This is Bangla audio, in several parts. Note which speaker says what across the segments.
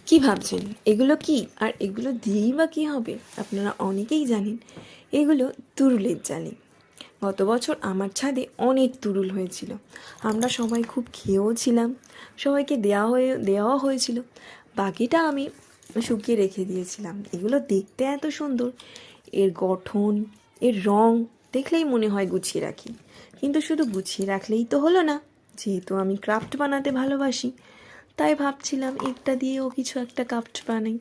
Speaker 1: কি ভাবছেন এগুলো কি? আর এগুলো দিয়েই বা কী হবে? আপনারা অনেকেই জানেন এগুলো তুরুলের জালি। গত বছর আমার ছাদে অনেক তুরুল হয়েছিল। আমরা সবাই খুব খেয়েও ছিলাম, সবাইকে দেওয়া হয়েছিল। বাকিটা আমি শুকিয়ে রেখে দিয়েছিলাম। এগুলো দেখতে এত সুন্দর, এর গঠন, এর রং দেখলেই মনে হয় গুছিয়ে রাখি। কিন্তু শুধু গুছিয়ে রাখলেই তো হলো না, যেহেতু আমি ক্রাফট বানাতে ভালোবাসি, তাই ভাবছিলাম এটা দিয়েও কিছু একটা ক্রাফট বানাই।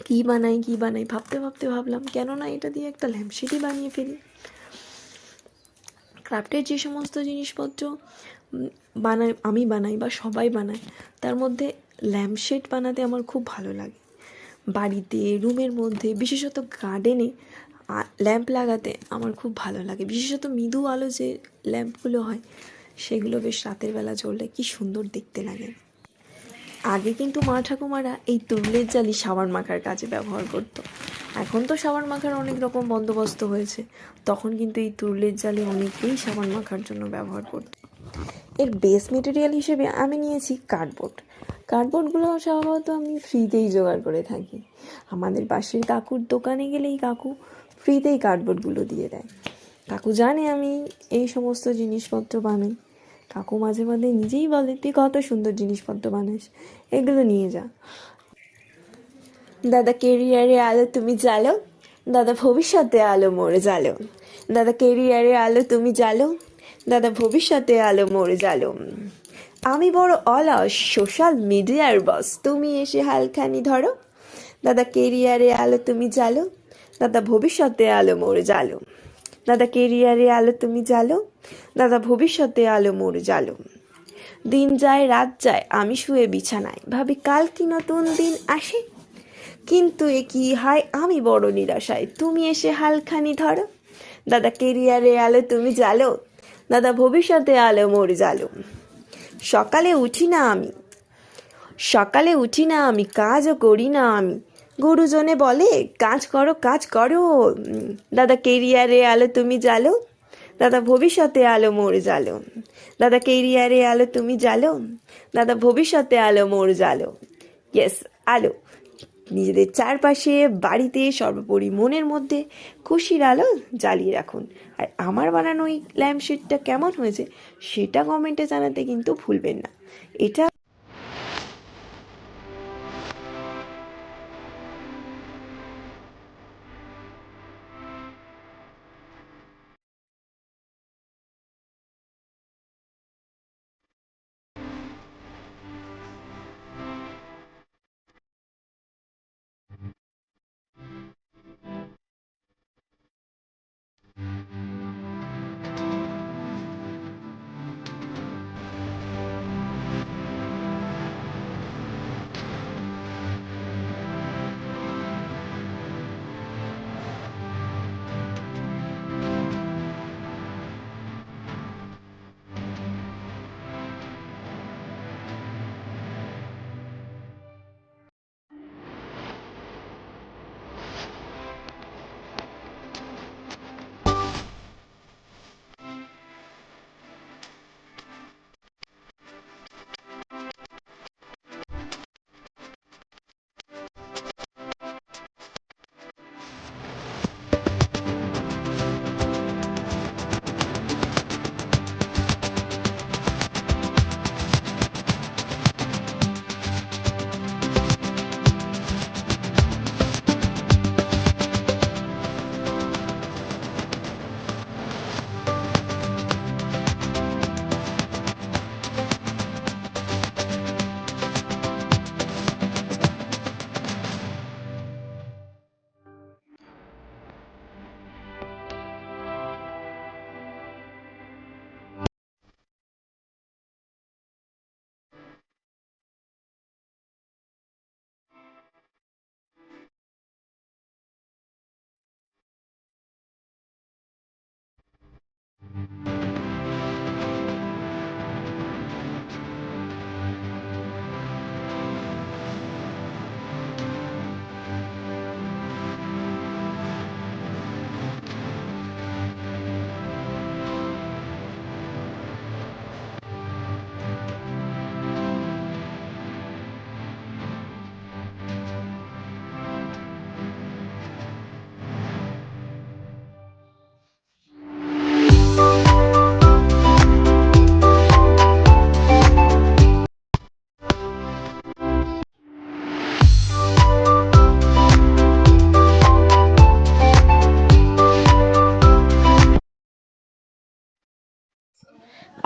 Speaker 1: কী বানাই ভাবতে ভাবতে ভাবলাম কেন না এটা দিয়ে একটা ল্যাম্পশেডই বানিয়ে ফেলি। ক্রাফটের যে সমস্ত জিনিসপত্র আমি বানাই বা সবাই বানায়, তার মধ্যে ল্যাম্পশেড বানাতে আমার খুব ভালো লাগে। বাড়িতে, রুমের মধ্যে, বিশেষত গার্ডেনে ল্যাম্প লাগাতে আমার খুব ভালো লাগে। বিশেষত মৃদু আলো যে ল্যাম্পগুলো হয়, সেগুলো বেশ রাতের বেলা জ্বললে কি সুন্দর দেখতে লাগে। আগে কিন্তু মা ঠাকুমারা এই তুরুলের জালি সাবান মাখার কাজে ব্যবহার করতো। এখন তো সাবান মাখার অনেক রকম বন্দোবস্ত হয়েছে, তখন কিন্তু এই তুরুলের জালি অনেকেই সাবান মাখার জন্য ব্যবহার করত। এর বেস মেটেরিয়াল হিসেবে আমি নিয়েছি কার্ডবোর্ডগুলো স্বভাবত আমি ফ্রিতেই জোগাড় করে থাকি। আমাদের পাশের কাকুর দোকানে গেলেই কাকু ফ্রিতেই কার্ডবোর্ডগুলো দিয়ে দেয়। কাকু জানে আমি এই সমস্ত জিনিসপত্র বানাই। কাকু মাঝে মাঝে নিজেই বলে, তুই কত সুন্দর জিনিসপত্র বানাস, এগুলো নিয়ে যা। দাদা কেরিয়ারে আলো তুমি জ্বালো, দাদা ভবিষ্যতে আলো মোরে জ্বালো। দাদা কেরিয়ারে আলো তুমি জ্বালো, দাদা ভবিষ্যতে আলো মোরে জ্বালো। আমি বড় অলস, সোশ্যাল মিডিয়ার বস, তুমি এসে হালখানি ধরো। দাদা কেরিয়ারে আলো তুমি জ্বালো, দাদা ভবিষ্যতে আলো মোরে জ্বালো। দাদা কেরিয়ারে আলো তুমি জ্বালো, দাদা ভবিষ্যতে আলো মোরে জ্বালো। দিন যায় রাত যায়, আমি শুয়ে বিছানায় ভাবি কাল কি নতুন দিন আসে। কিন্তু এ কি হয়, আমি বড় নিরাশায়, তুমি এসে হালখানি ধরো। দাদা কেরিয়ারে আলো তুমি জ্বালো, দাদা ভবিষ্যতে আলো মোর জ্বালো। সকালে উঠি না আমি কাজও করি না আমি। গুরুজনে বলে কাজ করো কাজ করো। দাদা কেরিয়ারে আলো তুমি জ্বালো, দাদা ভবিষ্যতে আলো মোর জ্বালো। দাদা কেরিয়ারে আলো তুমি জ্বালো, দাদা ভবিষ্যতে আলো মোর জ্বালো। ইয়েস, আলো নিজেদের চারপাশে, বাড়িতে, সর্বোপরি মনের মধ্যে খুশির আলো জ্বালিয়ে রাখুন। আর আমার বানানো এই ল্যাম্পশেডটা কেমন হয়েছে সেটা কমেন্টে জানাতে কিন্তু ভুলবেন না। এটা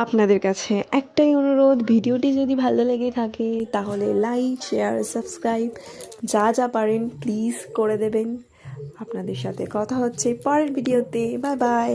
Speaker 1: আপনাদের কাছে একটাই অনুরোধ, ভিডিওটি যদি ভালো লেগে থাকে তাহলে লাইক, শেয়ার, সাবস্ক্রাইব যা যা পারেন প্লিজ করে দেবেন। আপনাদের সাথে কথা হচ্ছে পরের ভিডিওতে। Bye bye.